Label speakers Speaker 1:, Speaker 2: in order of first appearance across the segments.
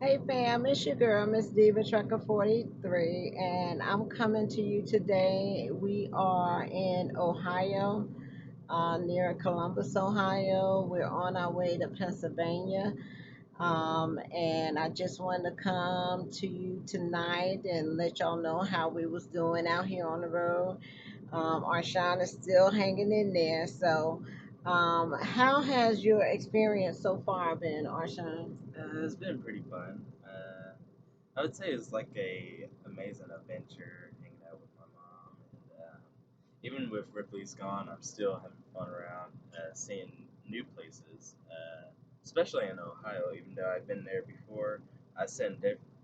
Speaker 1: Hey fam, it's your girl, MsDivaTrucker43, and I'm coming to you today. We are in Ohio, near Columbus, Ohio. We're on our way to Pennsylvania, and I just wanted to come to you tonight and let y'all know how we was doing out here on the road. Arshawn is still hanging in there. So, how has your experience so far been, Arshawn?
Speaker 2: It's been pretty fun. I would say it's like a amazing adventure hanging out with my mom, and even with Ripley's gone, I'm still having fun around, seeing new places, especially in Ohio. Even though I've been there before, I've seen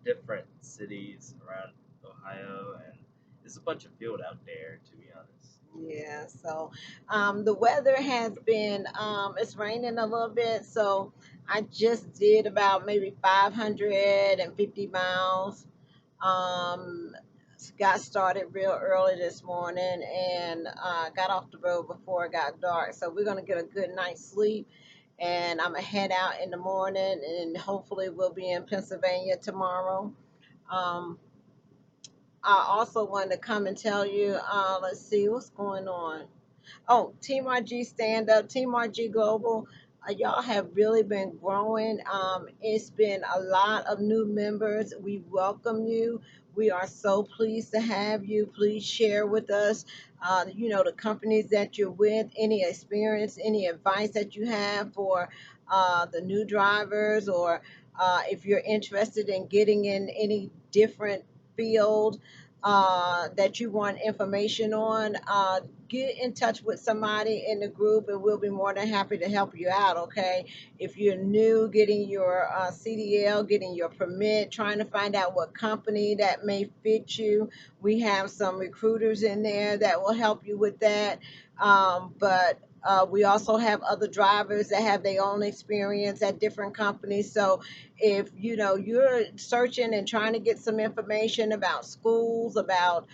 Speaker 2: different cities around Ohio, and there's a bunch of field out there, to be honest.
Speaker 1: Yeah, so the weather has been, it's raining a little bit. So I just did about maybe 550 miles. Um, got started real early this morning and got off the road before it got dark. So we're going to get a good night's sleep. And I'm going to head out in the morning and hopefully we'll be in Pennsylvania tomorrow. Um, I also wanted to come and tell you, let's see what's going on. Oh, Team RG Stand Up, Team RG Global. Y'all have really been growing. It's been a lot of new members. We welcome you. We are so pleased to have you. Please share with us, the companies that you're with, any experience, any advice that you have for the new drivers, or if you're interested in getting in any different field that you want information on. Get in touch with somebody in the group and we'll be more than happy to help you out. Okay, if you're new, getting your CDL, getting your permit, trying to find out what company that may fit you, we have some recruiters in there that will help you with that. But we also have other drivers that have their own experience at different companies. So if you're searching and trying to get some information about schools, about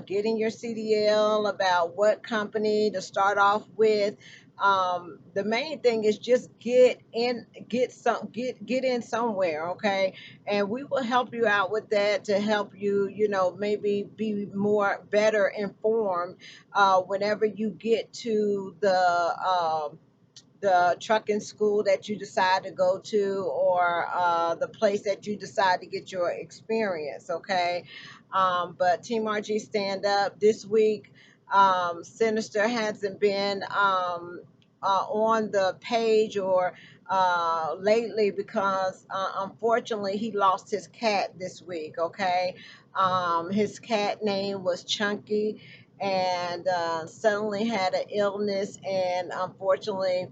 Speaker 1: getting your CDL, about what company to start off with. The main thing is just get in somewhere, okay? And we will help you out with that to help you, maybe be more better informed whenever you get to the trucking school that you decide to go to, or the place that you decide to get your experience, okay? But Team RG Stand Up this week, Sinister hasn't been on the page or lately because unfortunately he lost his cat this week, okay? His cat name was Chunky, and suddenly had an illness, and unfortunately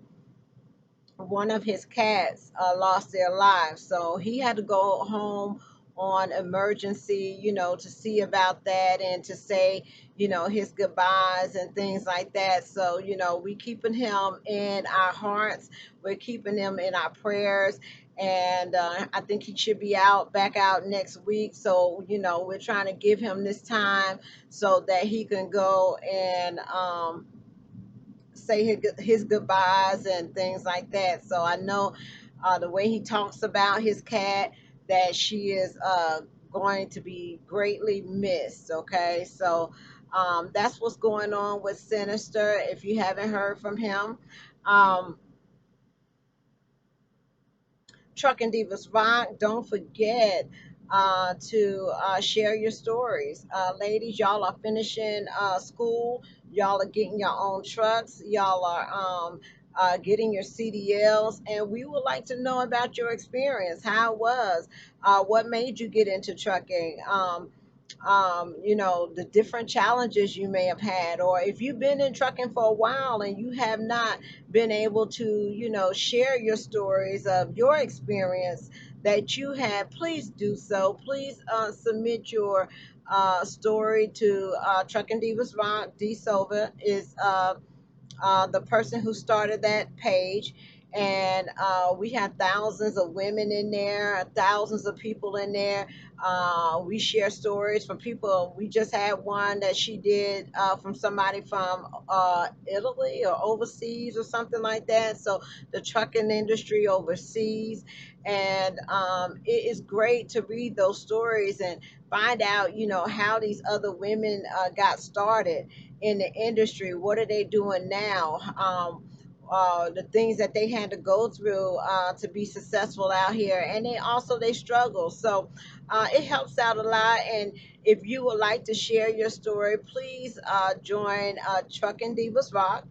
Speaker 1: one of his cats lost their lives. So he had to go home on emergency, to see about that and to say, his goodbyes and things like that. So, we keeping him in our hearts. We're keeping him in our prayers. And I think he should be back out next week. So, we're trying to give him this time so that he can go and say his goodbyes and things like that. So I know the way he talks about his cat, that she is going to be greatly missed. Okay, so that's what's going on with Sinister. If you haven't heard from him, um, Trucking Divas Rock. Don't forget to share your stories. Ladies, y'all are finishing school. Y'all are getting your own trucks. Y'all are getting your CDLs. And we would like to know about your experience, how it was, what made you get into trucking. The different challenges you may have had, or if you've been in trucking for a while and you have not been able to, share your stories of your experience that you had, please do so. Please submit your story to Trucking Divas Rock. D Silva is the person who started that page. and we have thousands of women in there, thousands of people in there. We share stories from people. We just had one that she did from somebody from Italy or overseas or something like that. So the trucking industry overseas, and it is great to read those stories and find out, how these other women got started in the industry. What are they doing now? The things that they had to go through to be successful out here, and they struggle. So it helps out a lot. And if you would like to share your story, please join Trucking Divas Rock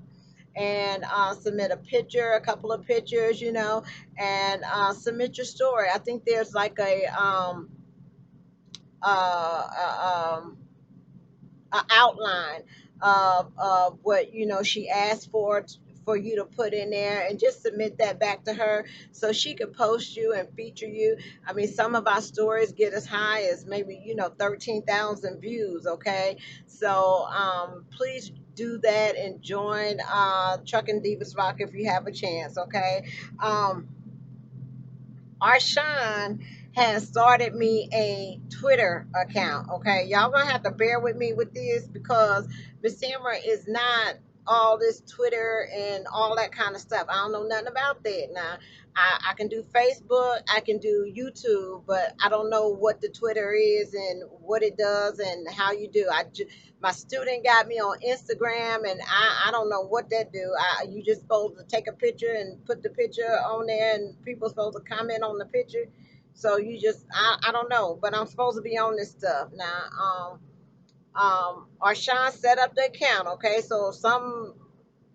Speaker 1: and submit a picture, a couple of pictures, and submit your story. I think there's like uh, uh, um, a outline of what she asked for you to put in there, and just submit that back to her so she could post you and feature you. I mean, some of our stories get as high as maybe 13,000 views. Okay, so please do that and join Trucking Divas Rock if you have a chance. Okay. um, Arshawn has started me a Twitter account. Okay, y'all gonna have to bear with me with this because Miss Tamara is not all this Twitter and all that kind of stuff. I don't know nothing about that. Now, I can do Facebook, I can do YouTube, but I don't know what the Twitter is and what it does and how you do. My student got me on Instagram, and I don't know what that do. You just supposed to take a picture and put the picture on there, and people supposed to comment on the picture. So I don't know, but I'm supposed to be on this stuff now. Arshawn set up the account. Okay, so if some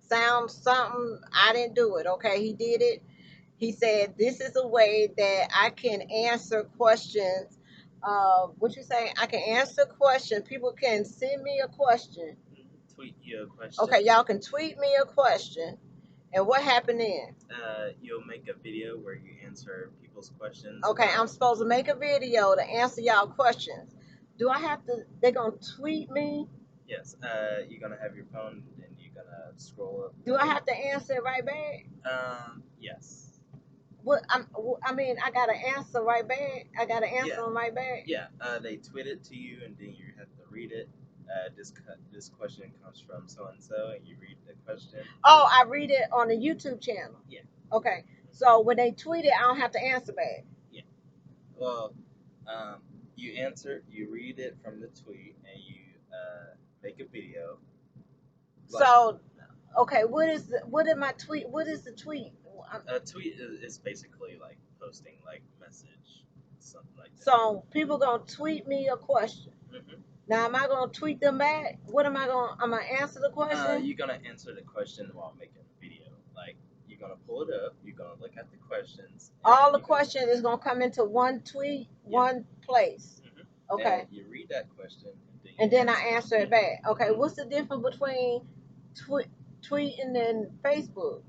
Speaker 1: sounds something, I didn't do it. Okay, he did it. He said this is a way that I can answer questions. What you say? I can answer questions. People can send me a question.
Speaker 2: Tweet you a question.
Speaker 1: Okay, y'all can tweet me a question. And what happened then?
Speaker 2: You'll make a video where you answer people's questions.
Speaker 1: Okay, I'm supposed to make a video to answer y'all questions. Do I have to? They gonna tweet me?
Speaker 2: Yes. You're gonna have your phone and you're gonna scroll up.
Speaker 1: Do I have to answer it right back?
Speaker 2: Yes.
Speaker 1: I mean, I gotta answer right back. I gotta answer them right back.
Speaker 2: Yeah. They tweet it to you, and then you have to read it. This question comes from so and so, and you read the question.
Speaker 1: Oh, I read it on the YouTube channel.
Speaker 2: Yeah.
Speaker 1: Okay. So when they tweet it, I don't have to answer back.
Speaker 2: Yeah. Well, you answer, you read it from the tweet, and you make a video.
Speaker 1: So, okay, what is my tweet? What is the tweet?
Speaker 2: A tweet is basically like posting like message, something like that.
Speaker 1: So people gonna tweet me a question.
Speaker 2: Mm-hmm.
Speaker 1: Now, am I gonna tweet them back? What am I gonna? I'm gonna answer the question.
Speaker 2: You're gonna answer the question while making a video. Like you're gonna pull it up. You're gonna look at the questions.
Speaker 1: All the questions is gonna come into one tweet, one place.
Speaker 2: Mm-hmm.
Speaker 1: Okay.
Speaker 2: And you read that question,
Speaker 1: and then I answer it back. Okay. What's the difference between tweeting and Facebook?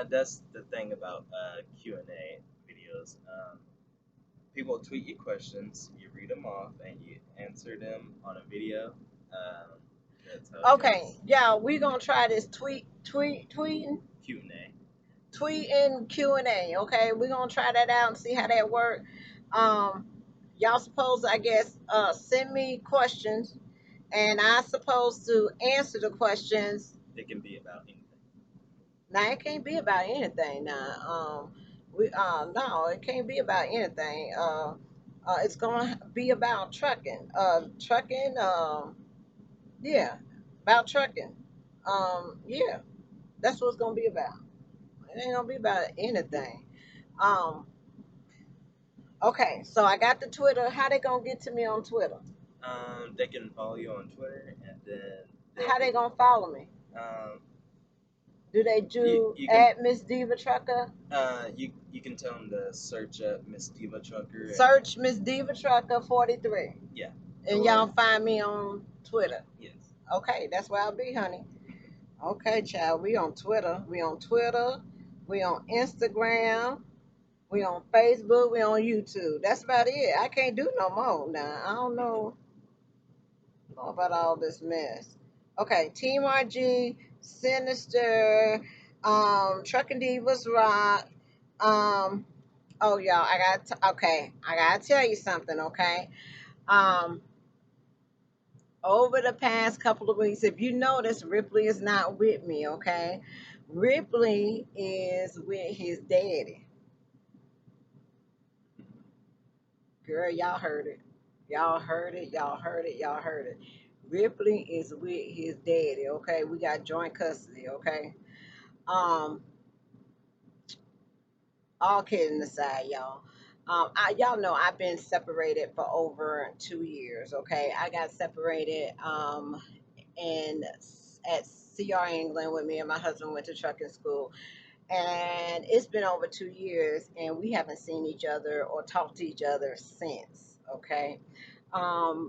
Speaker 2: That's the thing about Q&A videos. People tweet you questions, you read them off, and you answer them on a video. That's how it
Speaker 1: Okay,
Speaker 2: goes.
Speaker 1: yeah, we gonna try this tweeting,
Speaker 2: Q&A.
Speaker 1: tweeting Q&A. Okay, we gonna try that out and see how that work. Um, y'all supposed, I guess, send me questions, and I supposed to answer the questions.
Speaker 2: It can be about anything.
Speaker 1: Now it can't be about anything. No, it can't be about anything. It's gonna be about trucking. Trucking. Yeah, about trucking. Yeah, that's what it's gonna be about. It ain't gonna be about anything. Um, okay, so I got the Twitter. How they gonna get to me on Twitter?
Speaker 2: They can follow you on Twitter, and then
Speaker 1: How they gonna follow me?
Speaker 2: Um,
Speaker 1: Do they do
Speaker 2: you
Speaker 1: at MsDivaTrucker?
Speaker 2: You can tell them to search up MsDivaTrucker.
Speaker 1: Search MsDivaTrucker43.
Speaker 2: Yeah.
Speaker 1: And y'all find me on Twitter.
Speaker 2: Yes.
Speaker 1: Okay, that's where I'll be, honey. Okay, child. We on Twitter. We on Twitter. We on Instagram. We on Facebook. We on YouTube. That's about it. I can't do no more now. I don't know about all this mess. Okay, Team RG, Sinister, Trucking Divas Rock. Um, oh y'all, okay, I gotta tell you something, okay? Um, over the past couple of weeks, if you notice, Ripley is not with me, okay? Ripley is with his daddy. Girl, y'all heard it. Y'all heard it. Y'all heard it. Y'all heard it. Ripley is with his daddy, okay? We got joint custody, okay? Um, all kidding aside, y'all. Y'all know I've been separated for over 2 years, okay? I got separated in at CR England when me and my husband went to trucking school. And it's been over 2 years, and we haven't seen each other or talked to each other since, okay?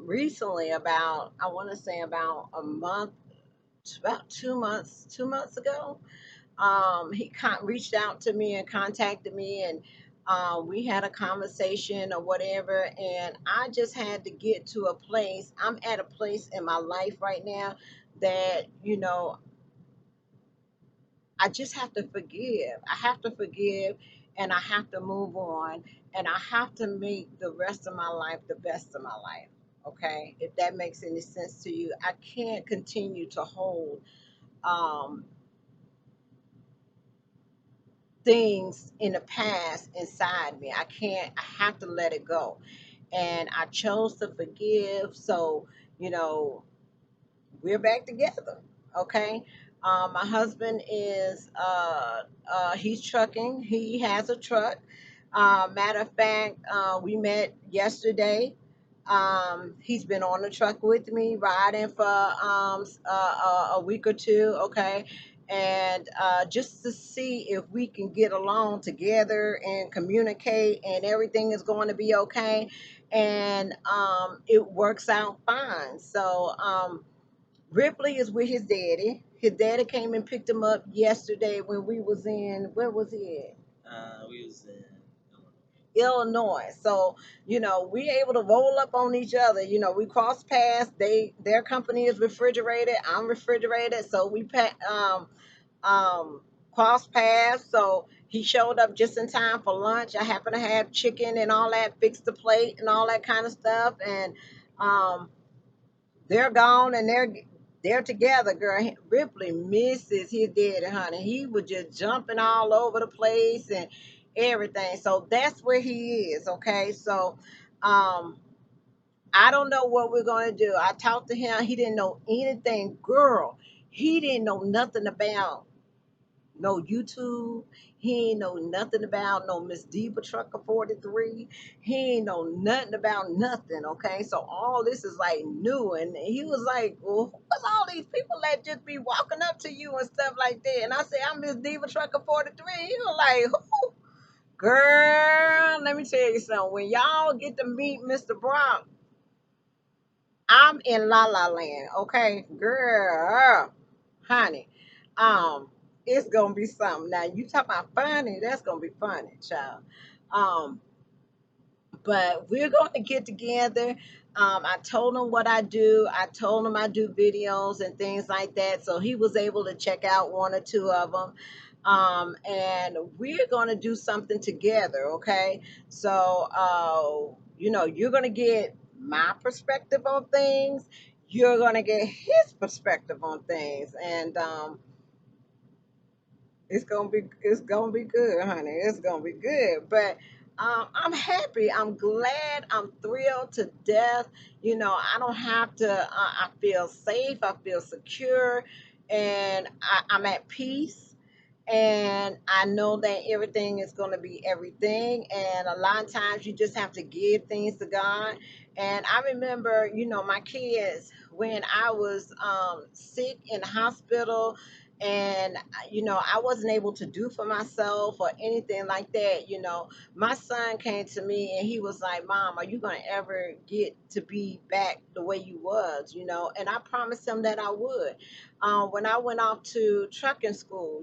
Speaker 1: Recently, about, I want to say about a month, about 2 months ago, he reached out to me and contacted me, and we had a conversation or whatever. And I just had to get to a place. I'm at a place in my life right now that, I just have to forgive. I have to forgive, and I have to move on, and I have to make the rest of my life the best of my life. Okay, if that makes any sense to you, I can't continue to hold um, things in the past inside me. I can't. I have to let it go, and I chose to forgive. So, you know, we're back together. Okay. My husband is he's trucking. He has a truck. Matter of fact, we met yesterday. He's been on the truck with me, riding for a week or two. Okay. And just to see if we can get along together and communicate, and everything is going to be okay. And it works out fine. So, Ripley is with his daddy. His daddy came and picked him up yesterday when we was in, where was he at?
Speaker 2: We was in
Speaker 1: Illinois. So, we able to roll up on each other. We cross paths. Their company is refrigerated. I'm refrigerated. So we um cross paths. So he showed up just in time for lunch. I happen to have chicken and all that, fixed the plate and all that kind of stuff. And um they're gone, and they're together, girl. Ripley misses his daddy, honey. He was just jumping all over the place and everything. So that's where he is. Okay. So um I don't know what we're gonna do. I talked to him. He didn't know anything, girl. He didn't know nothing about no YouTube. He ain't know nothing about no MsDivaTrucker43. He ain't know nothing about nothing. Okay, so all this is like new, and he was like, "Well, what's all these people that just be walking up to you and stuff like that?" And I said, "I'm MsDivaTrucker43." He was like, "Who?" Girl, let me tell you something. When y'all get to meet Mr. Brown, I'm in La La Land. Okay, girl, honey, it's gonna be something. Now you talk about funny, that's gonna be funny, child. Um, but we're going to get together. I told him what I do. I told him I do videos and things like that. So he was able to check out one or two of them. And we're going to do something together. Okay. So, you're going to get my perspective on things. You're going to get his perspective on things. And, it's gonna be good, honey. It's gonna be good. But I'm happy. I'm glad. I'm thrilled to death. I don't have to. I feel safe. I feel secure, and I'm at peace. And I know that everything is going to be everything. And a lot of times you just have to give things to God. And I remember, my kids when I was sick in the hospital, and I wasn't able to do for myself or anything like that. My son came to me and he was like, "Mom, are you going to ever get to be back the way you was?" And I promised him that I would. When I went off to trucking school,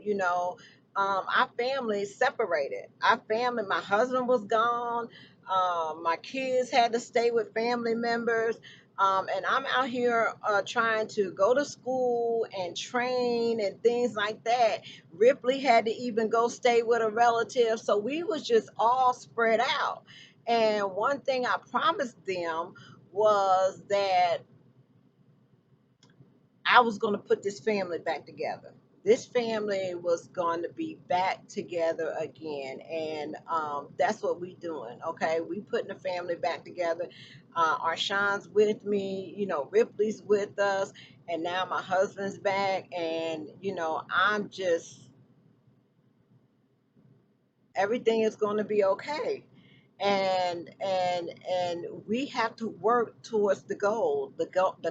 Speaker 1: our family separated. Our family, my husband was gone. My kids had to stay with family members. And I'm out here trying to go to school and train and things like that. Ripley had to even go stay with a relative, so we was just all spread out. And one thing I promised them was that I was going to put this family back together. This family was going to be back together again, and that's what we doing. Okay, we putting the family back together. Arshawn's with me, Ripley's with us, and now my husband's back, and I'm just everything is going to be okay. And we have to work towards the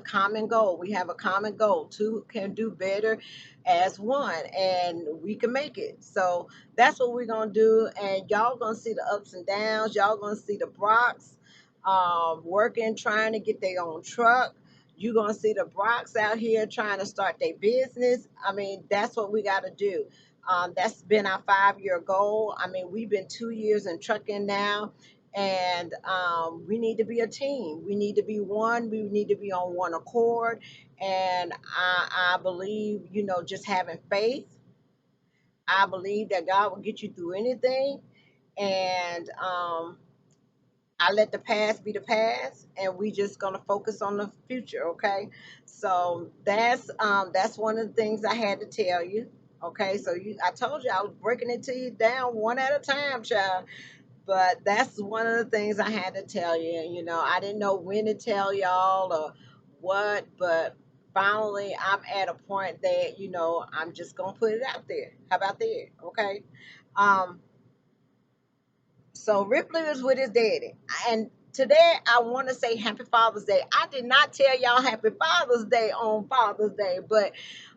Speaker 1: common goal. We have a common goal. Two can do better as one, and we can make it. So that's what we're gonna do. And y'all gonna see the ups and downs. Y'all gonna see the Brocks working, trying to get their own truck. You're gonna see the Brocks out here trying to start their business. I mean, that's what we got to do. That's been our 5 year goal. I mean, we've been 2 years in trucking now, and we need to be a team. We need to be one. We need to be on one accord. And I believe, just having faith, I believe that God will get you through anything. And I let the past be the past, and we just gonna focus on the future. Okay, so that's one of the things I had to tell you. Okay, so I told you I was breaking it to you down one at a time, child. But that's one of the things I had to tell you. I didn't know when to tell y'all or what, but finally I'm at a point that I'm just gonna put it out there. How about that? Okay. Um, so Ripley was with his daddy. And today I want to say Happy Father's Day. I did not tell y'all Happy Father's Day on Father's Day, but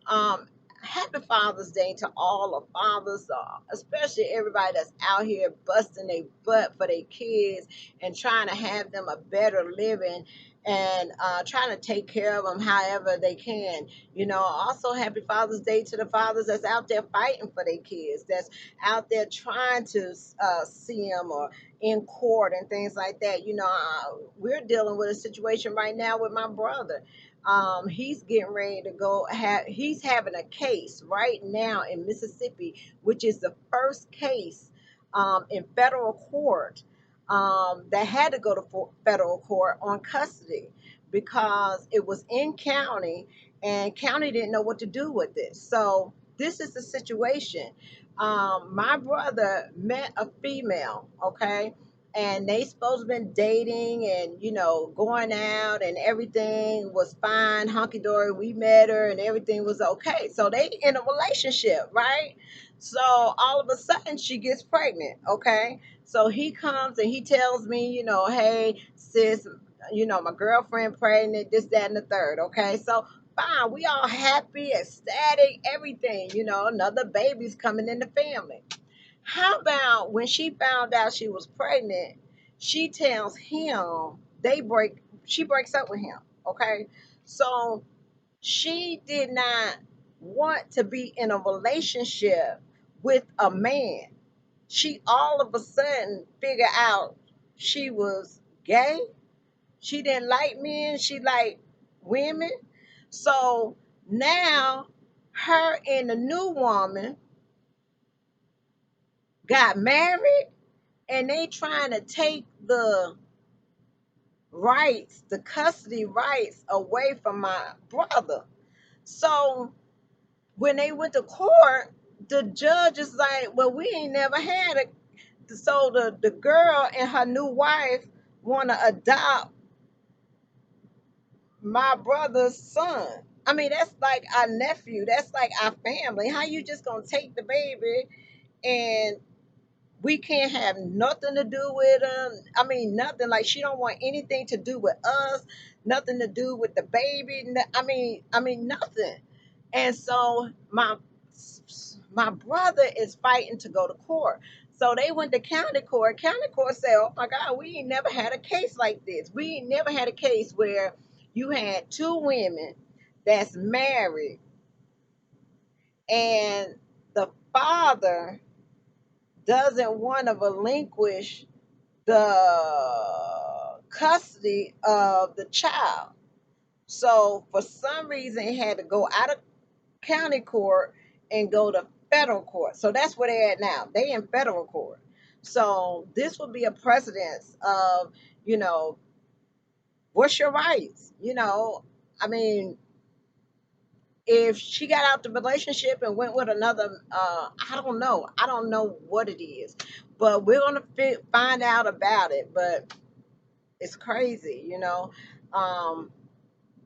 Speaker 1: um, Happy Father's Day to all the fathers, especially everybody that's out here busting their butt for their kids and trying to have them a better living and trying to take care of them however they can. Also Happy Father's Day to the fathers that's out there fighting for their kids, that's out there trying to see them or in court and things like that. We're dealing with a situation right now with my brother. He's getting ready to go he's having a case right now in Mississippi, which is the first case in federal court that had to go to federal court on custody because it was in county and county didn't know what to do with it. So this is the situation. My brother met a female, okay, and they supposed to been dating and going out and everything was fine, hunky dory. We met her and everything was okay. So they in a relationship, right? So all of a sudden she gets pregnant, okay. So he comes and he tells me, hey sis, my girlfriend pregnant, this, that, and the third, okay. So fine, we all happy, ecstatic, everything, another baby's coming in the family. How about when she found out she was pregnant, she tells him she breaks up with him, okay? So she did not want to be in a relationship with a man. She all of a sudden figured out she was gay. She didn't like men, she liked women. So now her and the new woman got married and they trying to take the custody rights away from my brother. So when they went to court, the judge is like, well, we ain't never had a. So the girl and her new wife want to adopt my brother's son. I mean, that's like our nephew. That's like our family. How you just gonna take the baby and we can't have nothing to do with them? I mean, nothing. Like she don't want anything to do with us. Nothing to do with the baby. I mean, nothing. And so my brother is fighting to go to court. So they went to county court. County court said, "Oh my God, we ain't never had a case like this. We ain't never had a case where you had two women that's married and the father doesn't want to relinquish the custody of the child." So for some reason, it had to go out of county court and go to federal court. So that's where they're at now. They in federal court. So this will be a precedence of, you know, what's your rights? I mean, if she got out the relationship and went with another, I don't know what it is, but we're gonna find out about it. But it's crazy. um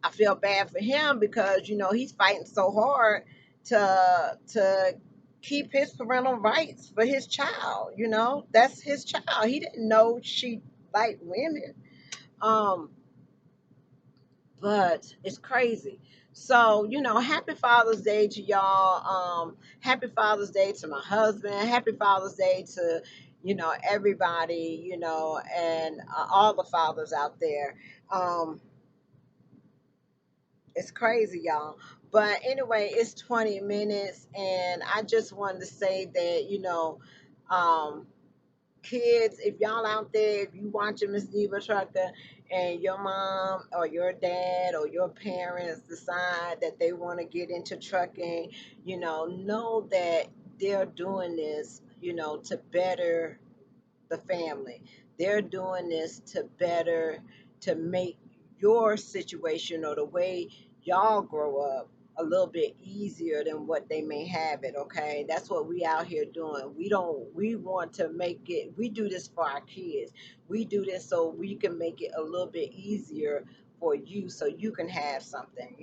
Speaker 1: I feel bad for him because he's fighting so hard to keep his parental rights for his child. That's his child. He didn't know she liked women. um but it's crazy. So, happy Father's Day to y'all. Happy Father's Day to my husband. Happy Father's Day to, everybody, and all the fathers out there. Um, it's crazy, y'all. But anyway, it's 20 minutes, and I just wanted to say that, um, kids, if y'all out there, if you watching Miss Diva Trucker and your mom or your dad or your parents decide that they want to get into trucking, know that they're doing this, to better the family. They're doing this to better, to make your situation or the way y'all grow up a little bit easier than what they may have it. Okay, that's what we out here doing. We want to make it, we do this for our kids. We do this so we can make it a little bit easier for you so you can have something.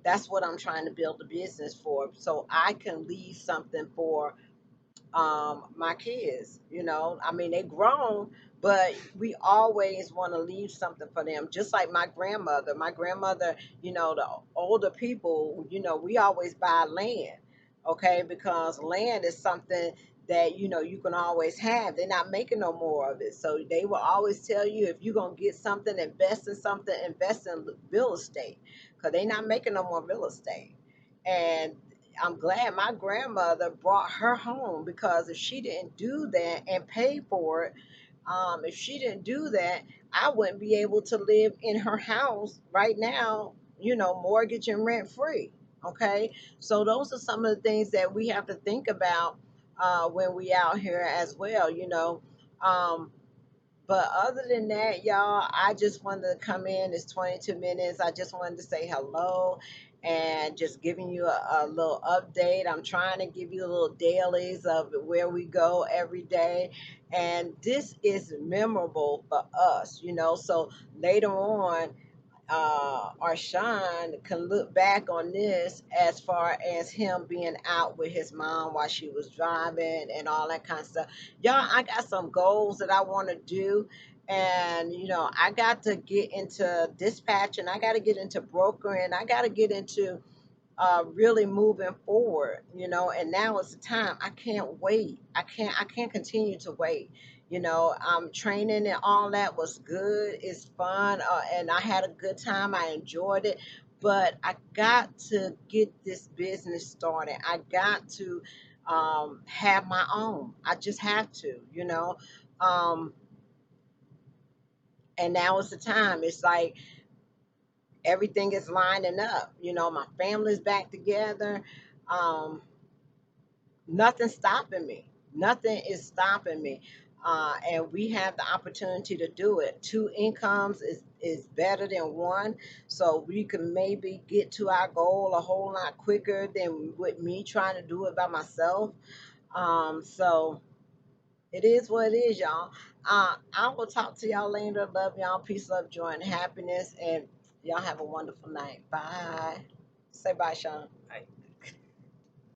Speaker 1: That's what I'm trying to build a business for, so I can leave something for my kids. I mean, they grown, but we always want to leave something for them, just like my grandmother. The older people, we always buy land. Okay, because land is something that you can always have. They're not making no more of it, so they will always tell you, if you're gonna get something, invest in something, invest in real estate, because they're not making no more real estate. And I'm glad my grandmother brought her home, because if she didn't do that and pay for it, if she didn't do that, I wouldn't be able to live in her house right now, mortgage and rent free. Okay. So those are some of the things that we have to think about when we out here as well. Um, but other than that, y'all, I just wanted to come in. It's 22 minutes. I just wanted to say hello and just giving you a little update. I'm trying to give you little dailies of where we go every day. And this is memorable for us, So later on, or Sean can look back on this as far as him being out with his mom while she was driving and all that kind of stuff. Y'all, I got some goals that I want to do. And, I got to get into dispatching. I got to get into brokering. I got to get into really moving forward, and now it's the time. I can't wait. I can't continue to wait. Training and all that was good. It's fun, and I had a good time. I enjoyed it, but I got to get this business started. I got to have my own. I just have to, um, and now is the time. It's like everything is lining up. My family's back together. Um, Nothing's stopping me. Nothing is stopping me. And we have the opportunity to do it. Two incomes is better than one. So we can maybe get to our goal a whole lot quicker than with me trying to do it by myself. So it is what it is, y'all. I will talk to y'all later. Love y'all. Peace, love, joy, and happiness. And y'all have a wonderful night. Bye. Say bye, Sean.
Speaker 2: Hi.